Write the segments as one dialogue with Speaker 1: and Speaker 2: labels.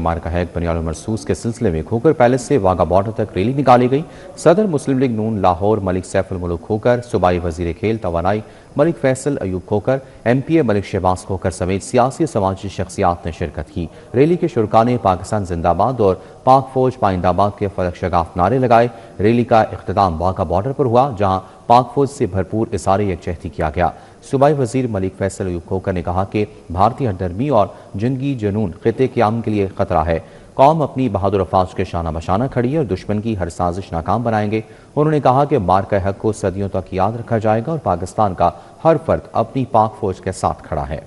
Speaker 1: मार्का hack Banihal मरसूस के सिलसिले में खोकर पैलेस से वाघा बॉर्डर तक रैली निकाली गई। सदर मुस्लिम लीग नून लाहौर मलिक सैफुल मुल्क खोकर, सूबाई वजीर खेल तवानाई मलिक फैसल अयूब खोकर, MPA मलिक शहबाज खोकर समेत सियासी समाजी शख्सियात ने शिरकत की। रैली के शुरका ने पाकिस्तान जिंदाबाद और पाक फौज पाइंदाबाद के फलक शगाफ नारे लगाए। रैली का इख्तिताम वाघा बॉर्डर पर हुआ, जहां पाक फौज से भरपूर इज़हार यकजहती किया गया। सूबाई वजीर मलिक फैसल अयूब खोकर ने कहा कि भारतीय हमदर्दी और जंगी जुनून खित्ते क़याम के लिए खतरा है। कौम अपनी बहादुर अफवाज के शाना बशाना खड़ी है और दुश्मन की हर साजिश नाकाम बनाएंगे। उन्होंने कहा कि मार्का हक को सदियों तक याद रखा जाएगा और पाकिस्तान का हर फर्द अपनी पाक फौज के साथ खड़ा है।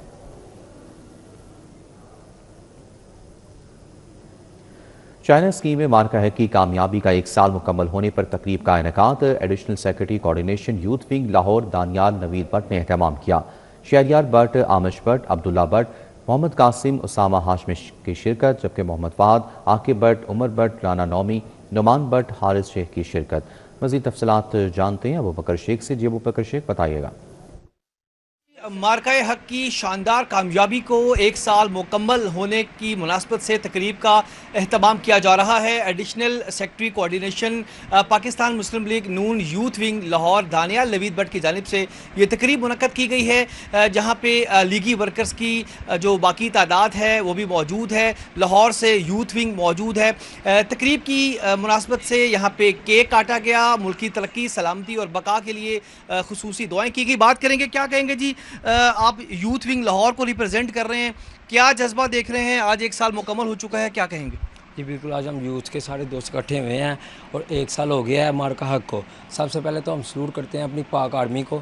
Speaker 1: चाइना स्कीम में मार्का हक की कामयाबी का 1 साल मुकम्मल होने पर तकरीब का इनेकाद additional secretary coordination youth wing Lahore Daniyal Naveed Bhatt ने एहतमाम किया। शहरियार भट्ट, आमिश भट्ट, अब्दुल्ला भट्ट, मोहम्मद कासिम, उसामा हाशमी की शिरकत, जबकि मोहम्मद फहद, आकिब भट्ट, उमर भट्ट, राना नौमी, नुमान भट्ट, हारिस शेख की शिरकत। मज़ीद तफसीलात जानते हैं अबू बकर शेख से। जी अबू बकर शेख, बताइएगा।
Speaker 2: मार्का हक की शानदार कामयाबी को 1 साल मुकम्मल होने की मुनासबत से तकरीब का एहतमाम किया जा रहा है। एडिशनल सेक्रेटरी कोऑर्डिनेशन पाकिस्तान मुस्लिम लीग नून यूथ विंग लाहौर दानियाल नवीद भट्ट की जानिब से ये तकरीब मुनक्कद की गई है, जहाँ पे लीगी वर्कर्स की जो बाकी तादाद है वो भी मौजूद है। लाहौर से यूथ विंग मौजूद है। तकरीब की मुनासबत से यहाँ पे केक काटा गया। मुल्की तरक्की, सलामती और बका के लिए खुसूसी दुआएँ की गई। बात करेंगे, क्या कहेंगे जी, आप यूथ विंग लाहौर को रिप्रेजेंट कर रहे हैं, क्या जज्बा देख रहे हैं? आज 1 साल मुकम्मल हो चुका है, क्या कहेंगे?
Speaker 3: जी बिल्कुल, आज हम यूथ के सारे दोस्त इकट्ठे हुए हैं और 1 साल हो गया है मार्का हक को। सबसे पहले तो हम सलूट करते हैं अपनी पाक आर्मी को,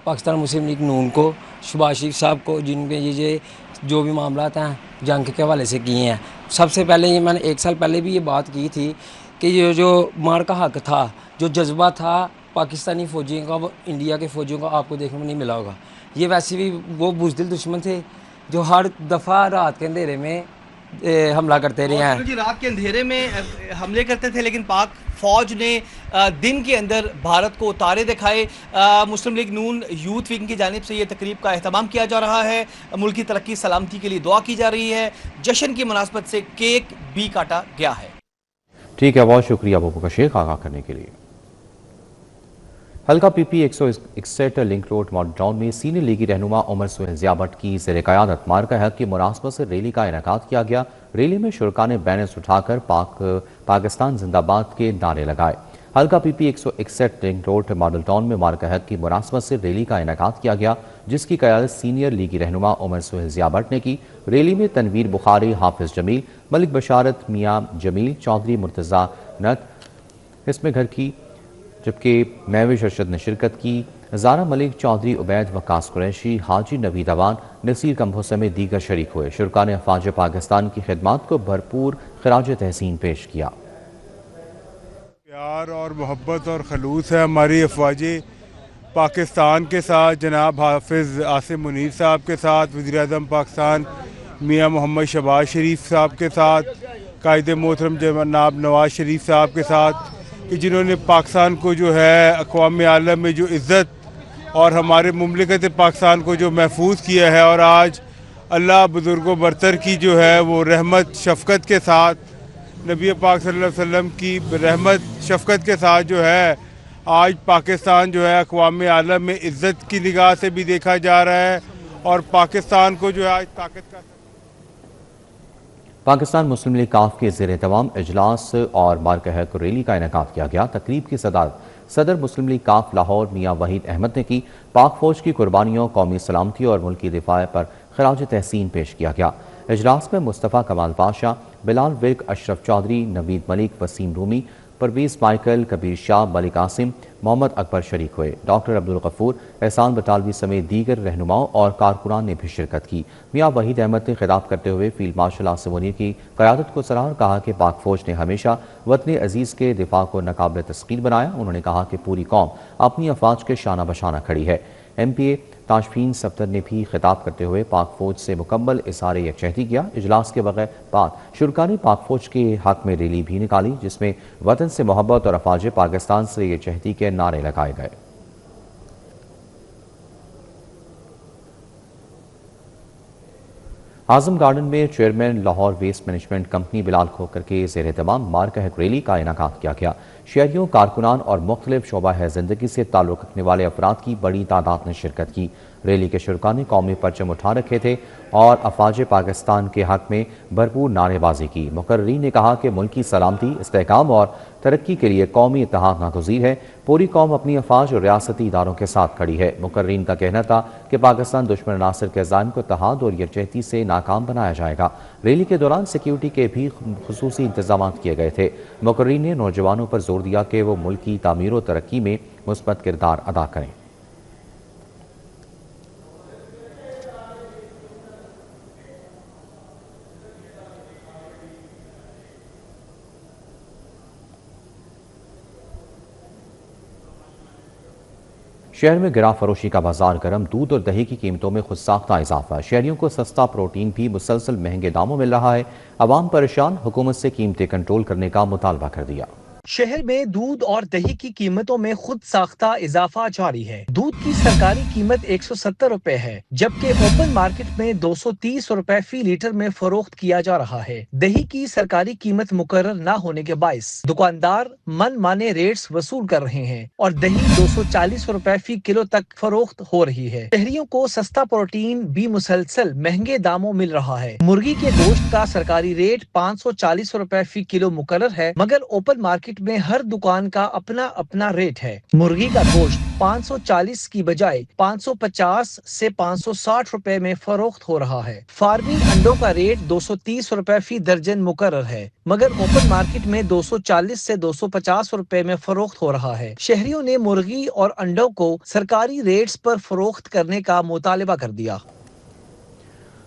Speaker 3: पाकिस्तान मुस्लिम लीग नून को, शहबाज शरीफ साहब को, जिनके ये जो भी मामला हैं जंग के हवाले से किए हैं। सबसे पहले ये मैंने 1 साल पहले भी ये बात की थी कि ये जो मार्का हक था, जो जज्बा था पाकिस्तानी फ़ौजियों का, वो इंडिया के फ़ौजियों का आपको देखने को नहीं मिला होगा। ये वैसे भी वो बुज़दिल दुश्मन थे जो हर दफ़ा रात के अंधेरे में हमला करते रहे हैं।
Speaker 2: जी, रात के अंधेरे में हमले करते थे, लेकिन पाक फौज ने दिन के अंदर भारत को तारे दिखाए। मुस्लिम लीग नून यूथ विंग की जानिब से ये तकरीब का एहतमाम किया जा रहा है। मुल्क की तरक्की, सलामती के लिए दुआ की जा रही है। जश्न की मुनासबत से केक भी काटा गया है।
Speaker 1: ठीक है, बहुत शुक्रिया अबू बकर शेख आगाह करने के लिए। हल्का PP 161 link road model town में सीनियर लीगी रहनुमा उमर सुहेल ज़िया भट्ट की ज़ेर क़यादत मार्का हक की मुनासबत से रैली का इनेकाद किया गया। रैली में शुरका ने बैनर्स उठाकर पाकिस्तान जिंदाबाद के नारे लगाए। हल्का PP 161 link road model town में मार्का हक की मुनासबत से रैली का इनेकाद किया गया, जिसकी क़यादत सीनियर लीगी रहनुमा उमर सुहेल ज़िया भट्ट ने की। रैली में तनवीर बुखारी, हाफिज जमील, मलिक बशारत, मियाँ जमील, चौधरी मुर्तज़ा नत, इसमें घर की, जबकि महविश अरशद ने शिरकत की। ज़ारा मलिक, चौधरी उबैद, वकास कुरैशी, हाजी नवीद अवान, नसीर कंभो समेत दीगर शरीक हुए। शुरका ने अफवाज पाकिस्तान की खिदमत को भरपूर खराज तहसीन पेश किया।
Speaker 4: प्यार और मोहब्बत और खलूस है हमारी अफवाज पाकिस्तान के साथ, जनाब हाफिज़ आसिम मुनीर साहब के साथ, वज़ीर आज़म पाकिस्तान मियाँ मोहम्मद शहबाज शरीफ साहब के साथ, कायद मोहतरम जनाब नवाज शरीफ साहब के साथ, कि जिन्होंने पाकिस्तान को जो है अक़वाम आलम में जो इज़्ज़त और हमारे मुमलिकत पाकिस्तान को जो महफूज किया है, और आज अल्लाह बुज़ुर्गों बरतर की जो है वो रहमत शफ़क़त के साथ, नबी पाक सल्लल्लाहु अलैहि वसल्लम की रहमत शफ़क़त के साथ जो है आज पाकिस्तान जो है अक़वाम आलम में इज़्ज़त की निगाह से भी देखा जा रहा है, और पाकिस्तान को जो है आज ताकत का
Speaker 1: पाकिस्तान मुस्लिम लीग काफ के ज़ेर तमाम इजलास और मार्का हक रैली का इनेकाद किया गया। तकरीब की सदारत सदर मुस्लिम लीग काफ लाहौर मियाँ वहीद अहमद ने की। पाक फौज की कुर्बानियों, कौमी सलामती और मुल्क की दिफा पर खराज तहसीन पेश किया गया। इजलास में मुस्तफ़ा कमाल पाशा, बिलाल विर्क, अशरफ चौधरी, नवीद मलिक, वसीम रूमी, परवेज़ माइकल, कबीर शाह, मलिक आसिम, मोहम्मद अकबर शरीक हुए। डॉक्टर अब्दुल गफूर, एहसान बटालवी समेत दीगर रहनुमाओं और कारकुनान ने भी शिरकत की। मियाँ वहीद अहमद ने खिताब करते हुए फील्ड मार्शल आसिम मुनीर की क़यादत को सराहा और कहा कि पाक फौज ने हमेशा वतन अजीज़ के दिफा को नाकाबिल तस्कीर बनाया। उन्होंने कहा कि पूरी कौम अपनी अफवाज के शाना बशाना खड़ी है। MPA ताशफीन सफ्तर ने भी खिताब करते हुए पाक फौज से मुकम्मल इज़हार यकजहती किया। इजलास के बाद शुरका ने पाक फौज के हक में रैली भी निकाली, जिसमें वतन से मोहब्बत और अफवाज पाकिस्तान से यकजहती के नारे लगाए गए। اعظم گارڈن میں chairman Lahore waste management company Bilal Khokhar کے زیر اہتمام مارکہ ریلی کا انعقاد کیا گیا۔ شہریوں، کارکنان اور مختلف شعبہ زندگی سے تعلق رکھنے والے افراد کی بڑی تعداد نے شرکت کی۔ ریلی کے شرکاء نے قومی پرچم اٹھا رکھے تھے اور افواج پاکستان کے حق میں بھرپور نعرے بازی کی۔ مقررین نے کہا کہ ملک کی سلامتی، استحکام اور ترقی کے لیے قومی اتحاد ناگزیر ہے۔ پوری قوم اپنی افواج اور ریاستی اداروں کے ساتھ کھڑی ہے۔ مقررین کا کہنا تھا کہ پاکستان دشمن عناصر کے عزائم کو اتحاد اور یکجہتی سے ناکام بنایا جائے گا۔ ریلی کے دوران سیکیورٹی کے بھی خصوصی انتظامات کیے گئے تھے۔ مقررین نے نوجوانوں پر زور دیا کہ وہ ملک کی تعمیر و ترقی میں مثبت کردار ادا کریں۔ شہر میں گرا فروشی کا بازار گرم، دودھ اور دہی کی قیمتوں میں خود ساختہ اضافہ۔ شہریوں کو سستا پروٹین بھی مسلسل مہنگے داموں مل رہا ہے۔ عوام پریشان، حکومت سے قیمتیں کنٹرول کرنے کا مطالبہ کر دیا۔
Speaker 2: شہر میں دودھ اور دہی کی قیمتوں میں خود ساختہ اضافہ جاری ہے۔ دودھ کی سرکاری قیمت 170 روپے ہے، جبکہ اوپن مارکیٹ میں 230 روپے فی لیٹر میں فروخت کیا جا رہا ہے۔ دہی کی سرکاری قیمت مقرر نہ ہونے کے باعث دکاندار من مانے ریٹس وصول کر رہے ہیں اور دہی 240 روپے فی کلو تک فروخت ہو رہی ہے۔ شہریوں کو سستا پروٹین بھی مسلسل مہنگے داموں مل رہا ہے۔ مرغی کے گوشت کا سرکاری ریٹ 540 روپے فی کلو مقرر ہے، مگر اوپن مارکیٹ میں ہر دکان کا اپنا ریٹ ہے۔ مرغی کا گوشت 540 کی بجائے 550 سے 560 روپے میں فروخت ہو رہا ہے۔ فارمی انڈوں کا ریٹ 230 روپے فی درجن مقرر ہے، مگر اوپن مارکیٹ میں 240 سے 250 روپے میں فروخت ہو رہا ہے۔ شہریوں نے مرغی اور انڈوں کو سرکاری ریٹس پر فروخت کرنے کا مطالبہ کر دیا۔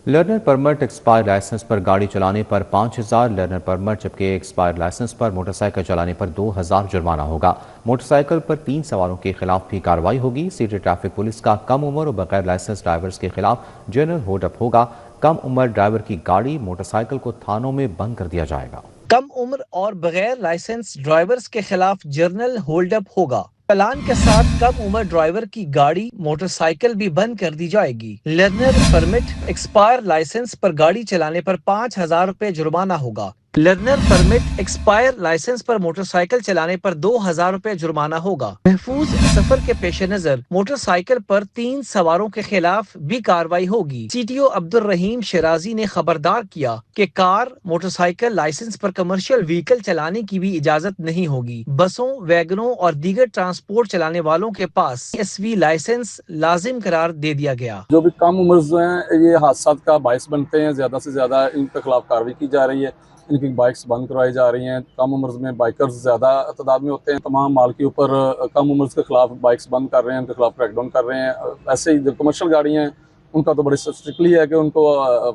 Speaker 1: لرنر پرمٹ ایکسپائر لائسنس پر گاڑی چلانے پر 5000 لرنر پرمٹ، جبکہ ایکسپائر لائسنس پر موٹر سائیکل چلانے پر 2000 جرمانہ ہوگا۔ موٹر سائیکل پر 3 سواروں کے خلاف بھی کارروائی ہوگی۔ سٹی ٹریفک پولیس کا کم عمر اور بغیر لائسنس ڈرائیورز کے خلاف جنرل ہولڈ اپ ہوگا۔ کم عمر ڈرائیور کی گاڑی، موٹر سائیکل کو تھانوں میں بند کر دیا جائے گا۔
Speaker 2: کم عمر اور بغیر لائسنس ڈرائیورز کے خلاف جرنل ہولڈ اپ ہوگا۔ پلان کے ساتھ کم عمر ڈرائیور کی گاڑی، موٹر سائیکل بھی بند کر دی جائے گی۔ لرنر پرمٹ ایکسپائر لائسنس پر گاڑی چلانے پر 5000 روپے جرمانہ ہوگا۔ لرنر پرمٹ ایکسپائر لائسنس پر موٹر سائیکل چلانے پر 2000 روپے جرمانہ ہوگا۔ محفوظ سفر کے پیش نظر موٹر سائیکل پر 3 سواروں کے خلاف بھی کارروائی ہوگی۔ C T O Abdulrahim Shirazi نے خبردار کیا کہ کار، موٹر سائیکل لائسنس پر کمرشل وہیکل چلانے کی بھی اجازت نہیں ہوگی۔ بسوں، ویگنوں اور دیگر ٹرانسپورٹ چلانے والوں کے پاس SW لائسنس لازم قرار دے دیا گیا۔
Speaker 5: جو بھی کم عمر ہیں، یہ حادثات کا باعث بنتے ہیں، زیادہ سے زیادہ ان کے خلاف کارروائی کی جا رہی ہے۔ ان کی بائکس بند کروائی جا رہی ہیں۔ کم عمر میں بائکرز زیادہ تعداد میں ہوتے ہیں۔ تمام مال کے اوپر کم عمر کے خلاف بائکس بند کر رہے ہیں، ان کے خلاف کریک ڈاؤن کر رہے ہیں۔ ایسے ہی جو کمرشل گاڑیاں ہیں ان کا تو بڑی اسٹرکٹلی ہے کہ ان کو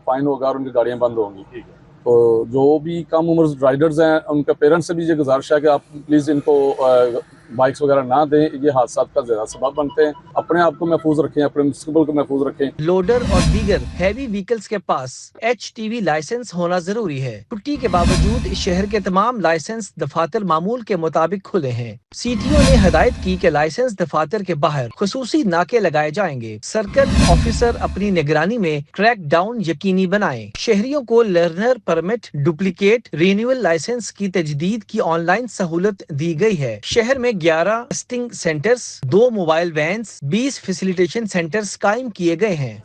Speaker 5: فائن ہوگا اور ان کی گاڑیاں بند ہوں گی۔ تو جو بھی کم عمر رائڈرز ہیں ان کے پیرنٹس سے بھی یہ گزارش ہے کہ آپ پلیز ان کو بائکس وغیرہ نہ دیں، یہ حادثات کا زیادہ سبب بنتے ہیں۔ اپنے آپ کو محفوظ رکھیں، اپنے مستقبل کو محفوظ رکھیں۔
Speaker 2: لوڈر اور دیگر ہیوی وہیکلز کے پاس HTV لائسنس ہونا ضروری ہے۔ چھٹی کے باوجود اس شہر کے تمام لائسنس دفاتر معمول کے مطابق کھلے ہیں۔ CTO نے ہدایت کی کہ لائسنس دفاتر کے باہر خصوصی ناکے لگائے جائیں گے۔ سرکل آفیسر اپنی نگرانی میں کریک ڈاؤن یقینی بنائیں۔ شہریوں کو learner permit, duplicate, renewal licence کی تجدید کی آن لائن سہولت دی گئی ہے۔ شہر میں 11 testing centres, 2 mobile veins, 20 facilitation centres قائم کیے گئے ہیں۔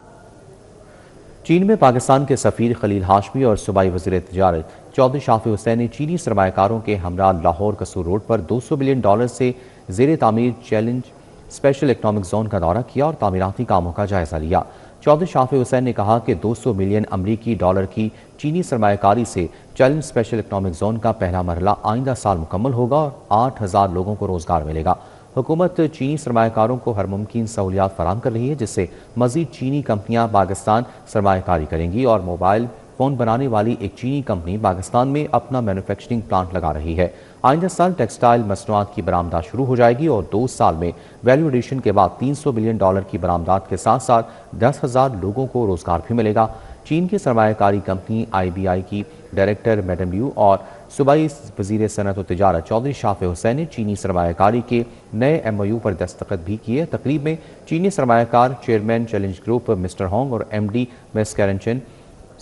Speaker 1: چین میں پاکستان کے سفیر خلیل ہاشمی اور صوبائی وزیر تجارت چودھری شافی حسین نے چینی سرمایہ کاروں کے ہمراہ لاہور قصور روڈ پر $200 بلین سے زیر تعمیر چیلنج اسپیشل اکنامک زون کا دورہ کیا اور تعمیراتی کاموں کا جائزہ لیا۔ چودھری شافی حسین نے کہا کہ $200 ملین امریکی کی چینی سرمایہ کاری سے چیلنج اسپیشل اکنامک زون کا پہلا مرحلہ آئندہ سال مکمل ہوگا اور 8000 لوگوں کو روزگار ملے گا۔ حکومت چینی سرمایہ کاروں کو ہر ممکن سہولیات فراہم کر رہی ہے، جس سے مزید چینی کمپنیاں پاکستان سرمایہ کاری کریں گی اور موبائل فون بنانے والی ایک چینی کمپنی پاکستان میں اپنا مینوفیکچرنگ پلانٹ لگا رہی ہے۔ آئندہ سال ٹیکسٹائل مصنوعات کی برآمدات شروع ہو جائے گی اور 2 سال میں ویلیو ایڈیشن کے بعد $300 بلین کی برآمدات کے ساتھ ساتھ 10,000 لوگوں کو روزگار بھی ملے گا۔ چین کی سرمایہ کاری کمپنی IBI کی ڈائریکٹر میڈم لیو اور صوبائی وزیر صنعت و تجارت چودھری شافی حسین نے چینی سرمایہ کاری کے نئے MOU پر دستخط بھی کیے۔ تقریب میں چینی سرمایہ کار chairman challenge group mister Hong اور MD miss Karen Chen,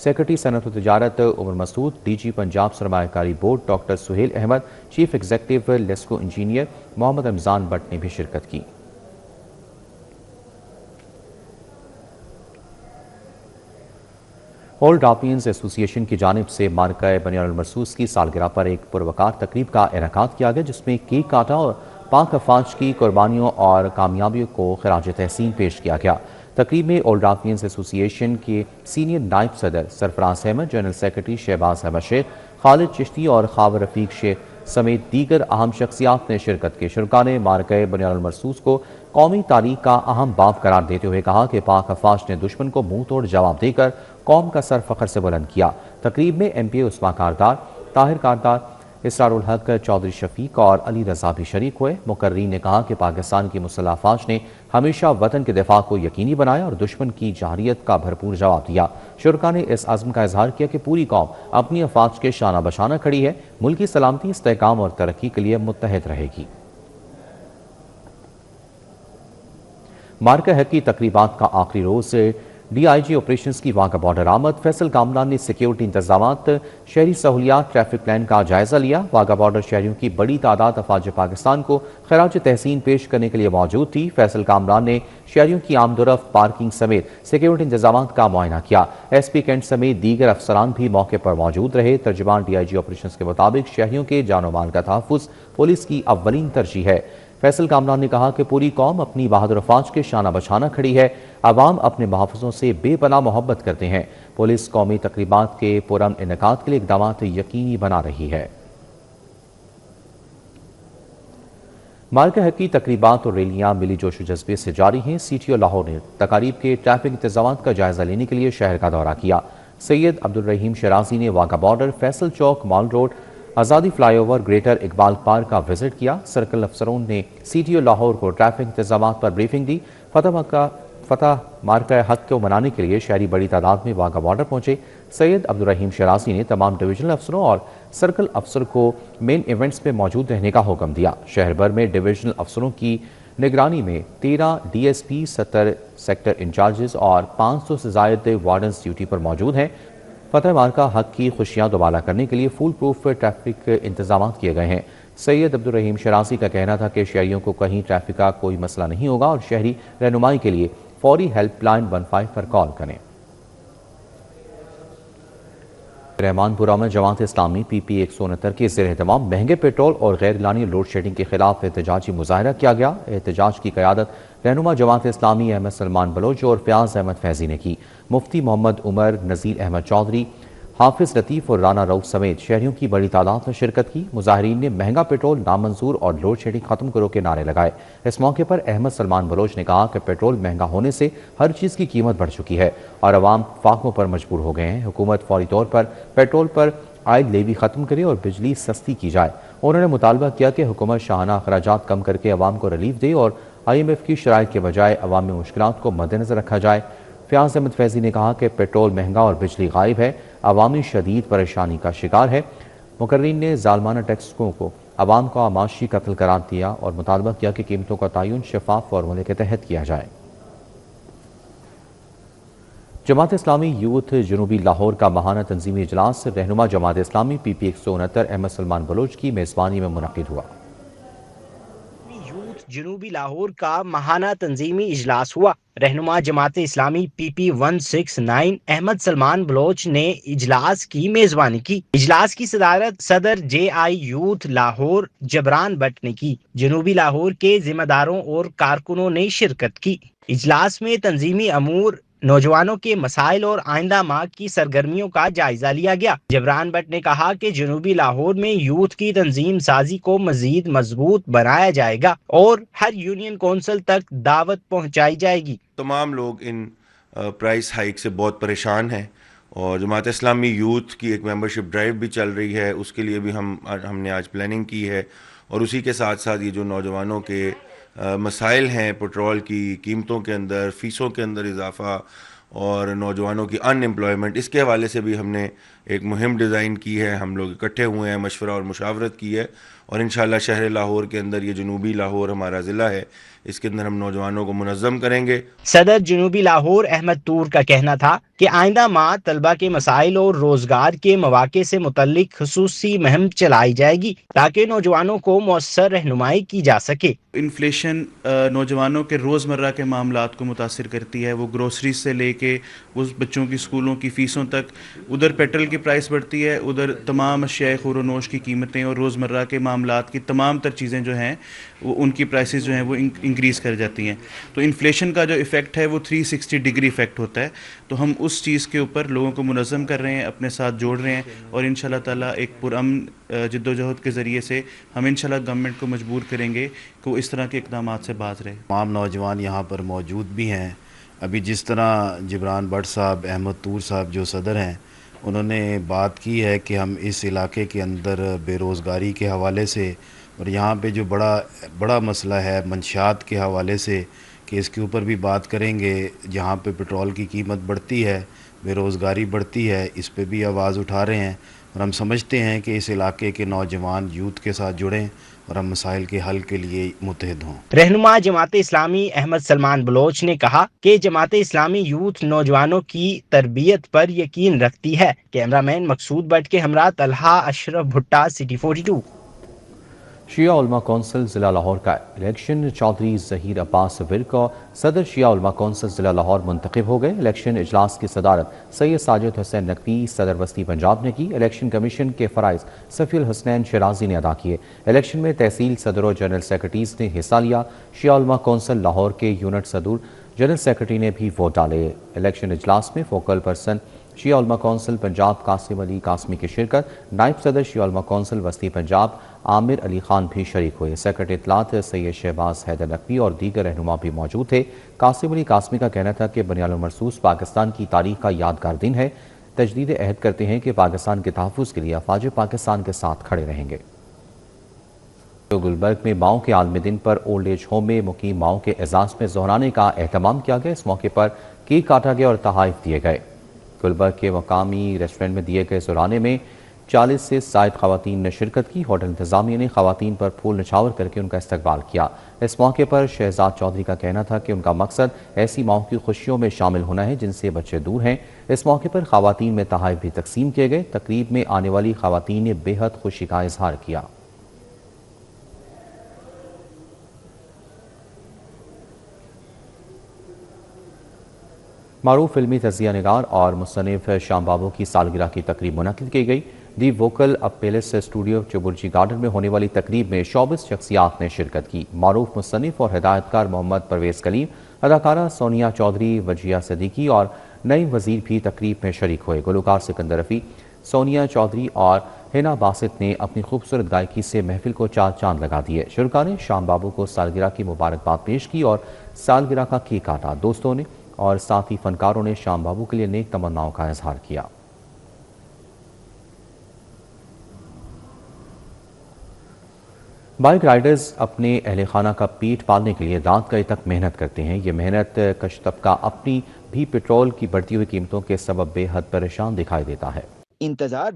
Speaker 1: secretary सनअत व तिजारत उमर मसूद, DG पंजाब सरमायाकारी board doctor Suhail Ahmad, chief executive LESCO engineer Mohammad Ramzan Bhatt ने भी शिरकत की। ओल्ड रापियंस एसोसिएशन की जानिब से मार्का बनियानुल मरसूस की सालगिरह पर एक पुरवकार तकरीब का इनेकाद किया गया, जिसमें केक काटा और पाक अफवाज की कुर्बानियों और कामयाबियों को खराज तहसीन पेश किया गया। तकरीब में ओल्ड रापियंस एसोसिएशन के सीनियर नायब सदर सरफराज अहमद, जनरल सेक्रेटरी शहबाज अहमद शेख, खालिद चिश्ती और खावर रफीक शेख समेत दीगर अहम शख्सियात ने शिरकत की। शुरका ने मार्का बनियानुल मरसूस को कौमी तारीख का अहम बाब करार देते हुए कहा कि पाक अफवाज ने दुश्मन को मुंह तोड़ जवाब देकर कौम का सर फखर से बुलंद किया। तकरीब में MPA उस्मा कारदार, ताहिर कारदार, इसरारुल हक, चौधरी शफीक और अली रजा भी शरीक हुए। मुकर्रीन ने कहा कि पाकिस्तान की मुसल्लह अफवाज ने हमेशा वतन के दिफा को यकीनी बनाया और दुश्मन की जाहरियत का भरपूर जवाब दिया। शुरका ने इस अज़्म का इजहार किया कि पूरी कौम अपनी अफवाज के शाना बशाना खड़ी है, मुल्क की सलामती, इस्तेहकाम और तरक्की के लिए मुत्तहद रहेगी। मार्का हक की तकरीबात का आखिरी रोज DIG ऑपरेशंस की वाघा बॉर्डर आमद। फैसल कामरान ने सिक्योरिटी इंतजामात, शहरी सहूलियात, ट्रैफिक प्लान का जायजा लिया। वाघा बॉर्डर शहरियों की बड़ी तादाद अफवाज पाकिस्तान को खराज तहसीन पेश करने के लिए मौजूद थी। फैसल कामरान ने शहरियों की आमदोरफ्त, पार्किंग समेत सिक्योरिटी इंतजामात का मुआयना किया। SP कैंट समेत दीगर अफसरान भी मौके पर मौजूद रहे। तर्जुमान DIG ऑपरेशंस के मुताबिक शहरियों के जानो माल का तहफ़्फ़ुज़ पुलिस की अव्वलीन तरजीह है। फैसल कामरान ने कहा कि पूरी कौम अपनी बहादुर अफवाज के शाना बशाना खड़ी है। अवाम अपने मुहाफ़िज़ों से बेपनाह मोहब्बत करते हैं। पुलिस कौमी तकरीबात के पुरअमन इनेकाद के लिए इक़दामात यकीनी बना रही है। मार्का हक की तकरीबात और रैलियां मिली जोश जज्बे से जारी हैं। CTO लाहौर ने तकारीब के ट्रैफिक इंतजामात का जायजा लेने के लिए शहर का दौरा किया। सैयद अब्दुल रहीम शराजी ने वाघा बॉर्डर, फैसल चौक, मॉल रोड, आज़ादी फ्लाईओवर, ग्रेटर इकबाल पार्क का विजिट किया। सर्कल अफसरों ने CTO लाहौर को ट्रैफिक इंतजामात पर ब्रीफिंग दी। फतह मार्का हक को मनाने के लिए शहरी बड़ी तादाद में वाघा बॉर्डर पहुंचे। सैयद अब्दुल रहीम शराजी ने तमाम डिविजनल अफसरों और सर्कल अफसर को मेन इवेंट्स में मौजूद रहने का हुक्म दिया। शहर भर में डिविजनल अफसरों की निगरानी में 13 DSP, 70 सेक्टर इंचार्जेस और 500 से ज़ायद वार्डन्स ड्यूटी पर मौजूद हैं। फतह मार्का हक की खुशियां दोबारा करने के लिए फुल प्रूफ ट्रैफिक इंतजाम किए गए हैं। सैयद अब्दुल रहीम शराजी का कहना था कि शहरियों को कहीं ट्रैफिक का कोई मसला नहीं होगा और शहरी रहनुमाई के लिए फौरी हेल्पलाइन 15 पर कॉल करें। रहमानपुरा में जमात इस्लामी PP 169 के ज़ेर एहतमाम महंगे पेट्रोल और गैर लानी लोड शेडिंग के खिलाफ एहतजाजी मुजाहरा किया गया। एहतजाज की क़यादत रहनुमा जमात इस्लामी अहमद सलमान बलोच और फयाज अहमद फैजी ने की। मुफ्ती मोहम्मद उमर, नज़ीर अहमद चौधरी, हाफिज लतीफ़ और राना रऊफ समेत शहरियों की बड़ी तादाद में शिरकत की। मुजाहरीन ने महंगा पेट्रोल नामंजूर और लोड शेडिंग खत्म करो के नारे लगाए। इस मौके पर अहमद सलमान बलोच ने कहा कि पेट्रोल महंगा होने से हर चीज़ की कीमत बढ़ चुकी है और अवाम फाकों पर मजबूर हो गए हैं। हुकूमत फौरी तौर पर पेट्रोल पर आयद लेवी खत्म करे और बिजली सस्ती की जाए। उन्होंने मुतालबा किया कि हुकूमत शाहाना अखराजात कम करके अवाम को रिलीफ दे और IMF की शराइत के बजाय अवामी मुश्किलात को मद्देनजर रखा जाए। फयाज अहमद फैजी ने कहा कि पेट्रोल महंगा और बिजली गायब है, अवामी शदीद परेशानी का शिकार है। मुकर्रीन ने जालमाना टैक्सों को अवाम का माशी कत्ल करार दिया और मुतालबा किया कि कीमतों का तयन शफाफ फार्मूले के तहत किया जाए। जमात इस्लामी यूथ जनूबी लाहौर का माहाना तंजीमी इजलास रहनुमा जमात इस्लामी PP 169 अहमद सलमान बलोच की मेज़बानी में मुनक़िद हुआ।
Speaker 6: जनूबी लाहौर का माहाना तंजीमी इजलास हुआ। रहनुमा जमात इस्लामी PP 169 अहमद सलमान बलोच ने इजलास की मेजबानी की। इजलास की सदारत सदर JI यूथ लाहौर जबरान भट्ट ने की। जनूबी लाहौर के जिम्मेदारों और कारकुनों ने शिरकत की। इजलास में तंजीमी अमूर, नौजवानों के मसाइल और आइंदा माह की सरगर्मियों का जायजा लिया गया। जबरान भट्ट ने कहा कि जनूबी लाहौर में यूथ की तंजीम साजी को मजीद मजबूत बनाया जाएगा और हर यूनियन कौंसिल तक दावत पहुंचाई जाएगी।
Speaker 7: तमाम लोग इन प्राइस हाइक से बहुत परेशान हैं और जमात इस्लामी यूथ की एक मेंबरशिप ड्राइव भी चल रही है, उसके लिए भी हमने आज प्लानिंग की है और उसी के साथ साथ ये जो नौजवानों के मसाइल हैं, पेट्रोल की कीमतों के अंदर, फ़ीसों के अंदर इजाफ़ा और नौजवानों की अनएम्प्लॉयमेंट, इसके हवाले से भी हमने ایک مہم ڈیزائن کی ہے, ہم لوگ اکٹھے ہوئے ہیں, مشورہ اور مشاورت کی ہے, اور انشاءاللہ شہر لاہور کے اندر, یہ جنوبی لاہور ہمارا ضلع ہے, اس کے اندر ہم نوجوانوں کو منظم کریں گے.
Speaker 6: صدر جنوبی لاہور احمد طور کا کہنا تھا کہ آئندہ ماہ طلبہ کے مسائل اور روزگار کے مواقع سے متعلق خصوصی مہم چلائی جائے گی تاکہ نوجوانوں کو مؤثر رہنمائی کی جا سکے.
Speaker 8: انفلیشن نوجوانوں کے روزمرہ کے معاملات کو متاثر کرتی ہے, وہ گروسریز سے لے کے اس بچوں کی اسکولوں کی فیسوں تک. ادھر پیٹرول کی پرائس بڑھتی ہے, ادھر تمام اشیاء خور و نوش کی قیمتیں اور روزمرہ کے معاملات کی تمام تر چیزیں جو ہیں وہ ان کی پرائسز جو ہیں وہ انکریز کر جاتی ہیں. تو انفلیشن کا جو ایفیکٹ ہے وہ 360 ڈگری ایفیکٹ ہوتا ہے. تو ہم اس چیز کے اوپر لوگوں کو منظم کر رہے ہیں, اپنے ساتھ جوڑ رہے ہیں, اور انشاءاللہ تعالیٰ ایک پرامن جد و جہد کے ذریعے سے ہم انشاءاللہ گورنمنٹ کو مجبور کریں گے کہ وہ اس طرح کے اقدامات سے باز رہے.
Speaker 9: تمام نوجوان یہاں پر موجود بھی ہیں. ابھی جس طرح جبران بٹ صاحب, احمد طور صاحب جو صدر ہیں, انہوں نے بات کی ہے کہ ہم اس علاقے کے اندر بے روزگاری کے حوالے سے اور یہاں پہ جو بڑا مسئلہ ہے منشیات کے حوالے سے کہ اس کے اوپر بھی بات کریں گے. جہاں پہ پٹرول کی قیمت بڑھتی ہے, بے روزگاری بڑھتی ہے, اس پہ بھی آواز اٹھا رہے ہیں, اور ہم سمجھتے ہیں کہ اس علاقے کے نوجوان یوتھ کے ساتھ جڑیں اور ہم مسائل کے حل کے لیے متحد ہوں.
Speaker 6: رہنما جماعت اسلامی احمد سلمان بلوچ نے کہا کہ جماعت اسلامی یوتھ نوجوانوں کی تربیت پر یقین رکھتی ہے. کیمرہ مین مقصود بٹ کے ہمراہ طلحہ اشرف بھٹا, سٹی 42.
Speaker 1: شیعہ علماء کونسل ضلع لاہور کا الیکشن, چودھری ظہیر عباس ورک اور صدر شیعہ علماء کونسل ضلع لاہور منتخب ہو گئے. الیکشن اجلاس کی صدارت سید ساجد حسین نقوی صدر وسطی پنجاب نے کی. الیکشن کمیشن کے فرائض صفی الحسنین شیرازی نے ادا کیے. الیکشن میں تحصیل صدر و جنرل سیکرٹریز نے حصہ لیا. شیعہ علماء کونسل لاہور کے یونٹ صدر جنرل سیکرٹری نے بھی ووٹ ڈالے. الیکشن اجلاس میں فوکل پرسن شیعہ علماء کونسل پنجاب قاسم علی قاسمی کی شرکت. نائب صدر شیعہ علماء کونسل وسطی پنجاب عامر علی خان بھی شریک ہوئے. سیکرٹری اطلاعات سید شہباز حیدر نقوی اور دیگر رہنما بھی موجود تھے. قاسم علی قاسمی کا کہنا تھا کہ بنیاد المرصوص پاکستان کی تاریخ کا یادگار دن ہے. تجدید عہد کرتے ہیں کہ پاکستان کے تحفظ کے لیے افواج پاکستان کے ساتھ کھڑے رہیں گے. گلبرگ میں ماؤں کے عالمی دن پر اولڈ ایج ہوم میں مقیم ماؤں کے اعزاز میں ظہرانے کا اہتمام کیا گیا. اس موقع پر کیک کاٹا گیا اور تحائف دیے گئے. گلبرگ کے مقامی ریسٹورنٹ میں دیے گئے ظہرانے میں 40 سے زائد خواتین نے شرکت کی. ہوٹل انتظامیہ نے خواتین پر پھول نچھاور کر کے ان کا استقبال کیا. اس موقع پر شہزاد چودھری کا کہنا تھا کہ ان کا مقصد ایسی ماؤں کی خوشیوں میں شامل ہونا ہے جن سے بچے دور ہیں. اس موقع پر خواتین میں تحائف بھی تقسیم کیے گئے. تقریب میں آنے والی خواتین نے بے حد خوشی کا اظہار کیا. معروف فلمی تجزیہ نگار اور مصنف شام بابو کی سالگرہ کی تقریب منعقد کی گئی. دی ووکل اب پیلس اسٹوڈیو چبرجی گارڈن میں ہونے والی تقریب میں 24 شخصیات نے شرکت کی. معروف مصنف اور ہدایتکار محمد پرویز کلیم, اداکارہ سونیا چودھری, وجیہ صدیقی اور نعیم وزیر بھی تقریب میں شریک ہوئے. گلوکار سکندر رفیع, سونیا چودھری اور ہنا باسط نے اپنی خوبصورت گائیکی سے محفل کو چار چاند لگا دیے. شرکاء نے شام بابو کو سالگرہ کی مبارکباد پیش کی اور سالگرہ کا کیک کاٹا. دوستوں نے اور ساتھی فنکاروں نے شام بابو کے لیے نیک تمناؤں کا اظہار کیا. بائیک رائیڈرز اپنے اہل خانہ کا پیٹ پالنے کے لیے رات گئے تک محنت کرتے ہیں. یہ محنت کش طبقہ اپنی بھی پیٹرول کی بڑھتی ہوئی قیمتوں کے سبب بے حد پریشان دکھائی دیتا ہے.
Speaker 10: انتظار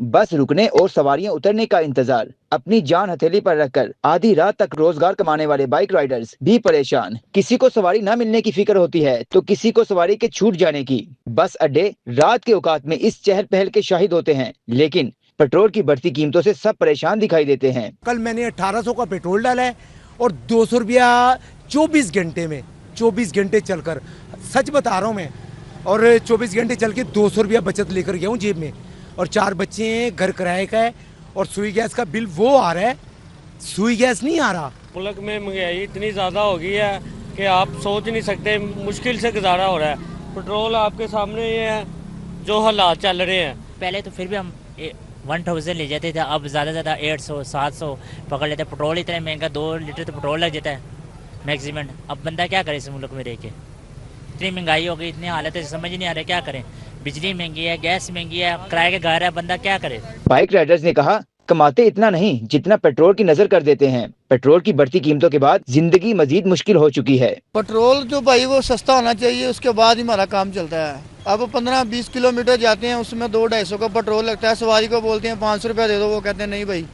Speaker 10: بس رکنے اور سواریاں اترنے کا انتظار. اپنی جان ہتھیلی پر رکھ کر آدھی رات تک روزگار کمانے والے بائک رائیڈرز بھی پریشان. کسی کو سواری نہ ملنے کی فکر ہوتی ہے تو کسی کو سواری کے چھوٹ جانے کی. بس اڈے رات کے اوقات میں اس چہل پہل کے شاہد ہوتے ہیں, لیکن پیٹرول کی بڑھتی قیمتوں سے سب پریشان دکھائی دیتے ہیں.
Speaker 11: کل میں نے 1800 کا پیٹرول ڈالا ہے اور 200 روپیہ 24 گھنٹے میں 24 گھنٹے چل کر, سچ بتا رہا ہوں میں, اور 24 گھنٹے چل کے 200 روپیہ بچت لے کر گیا ہوں جیب میں. اور 4 بچے ہیں, گھر کرائے کا ہے, اور سوئی گیس کا بل وہ آ رہا ہے, سوئی گیس نہیں آ رہا.
Speaker 12: ملک میں مہنگائی اتنی زیادہ ہو گئی ہے کہ آپ سوچ نہیں سکتے, مشکل سے گزارا ہو رہا ہے. پیٹرول آپ کے سامنے یہ ہے جو حالات چل رہے ہیں.
Speaker 13: پہلے تو پھر بھی ہم 1000 لے جاتے تھے, اب زیادہ 800 700 پکڑ لیتے ہیں. پیٹرول اتنا مہنگا, 2 لیٹر تو پیٹرول لگ جاتا ہے میکسیمم. اب بندہ کیا کرے اس ملک میں رہ کے, اتنی مہنگائی ہو گئی, اتنی حالت ہے سمجھ نہیں آ رہا کیا کریں. بجلی مہنگی ہے, گیس مہنگی ہے, کرائے کے گھر ہے, بندہ کیا کرے.
Speaker 10: بائک رائیڈرز نے کہا कमाते इतना नहीं जितना पेट्रोल की नजर कर देते हैं। पेट्रोल की बढ़ती कीमतों के बाद जिंदगी मजीद मुश्किल हो चुकी है।
Speaker 14: पेट्रोल जो भाई वो सस्ता होना चाहिए, उसके बाद ही हमारा काम चलता है। अब 15-20 किलोमीटर जाते हैं, उसमें 200-250 का पेट्रोल लगता है। सवारी को बोलते हैं 500 रुपया दे दो, वो कहते हैं नहीं भाई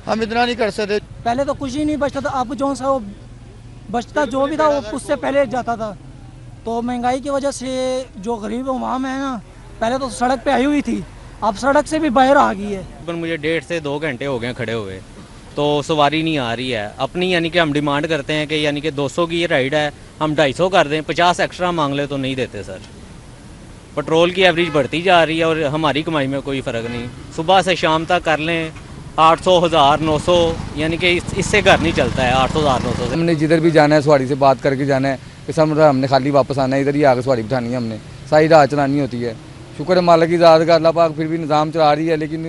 Speaker 14: हम इतना नहीं कर सकते।
Speaker 15: पहले तो कुछ ही नहीं बचता था, अब जो सा वो बचता जो भी था वो उससे पहले जाता था। तो महंगाई की वजह से जो गरीब अवाम है ना, पहले तो सड़क पे आई हुई थी, अब सड़क से भी बाहर आ गई है।
Speaker 16: पर मुझे 1.5 से 2 घंटे हो गए खड़े हुए, तो सवारी नहीं आ रही है अपनी। यानी कि हम डिमांड करते हैं कि यानी कि 200 की ये राइड है, हम 250 कर दें, 50 एक्स्ट्रा मांग ले तो नहीं देते सर। पेट्रोल की एवरेज बढ़ती जा रही है और हमारी कमाई में कोई फ़र्क नहीं। सुबह से शाम तक कर लें 800, 1000, 900, यानी कि इससे घर नहीं चलता है 800, 1000, 900 से।
Speaker 17: हमने जिधर भी जाना है सवारी से बात करके जाना है कि सब हमने खाली वापस आना है, इधर ही आगे सवारी बिठानी है, हमने सारी रात चलानी होती है। शुक्र है मालिक की ज़ात का, अल्लाह पाक फिर भी निज़ाम चला रही है। लेकिन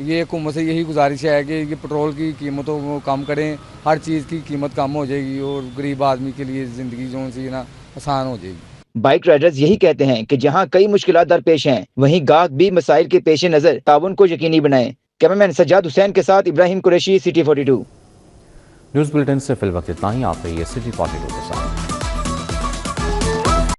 Speaker 17: ये हुकूमत से यही गुजारिश है कि पेट्रोल की कीमतों को कम करें, हर चीज़ की कीमत कम हो जाएगी और गरीब आदमी के लिए ज़िंदगी जो सी ना आसान हो जाएगी।
Speaker 10: बाइक राइडर्स यही कहते हैं कि जहां कई मुश्किलात दरपेश हैं, वहीं गाहक भी मसाइल के पेश नजर ताउन को यकीनी बनाएं। कैमरामैन सज्जाद हुसैन के साथ Ibrahim Qureshi, city 42।
Speaker 1: News bulletin से फिल वक्त इतना ही। आप रहिए सिटी 42 के साथ।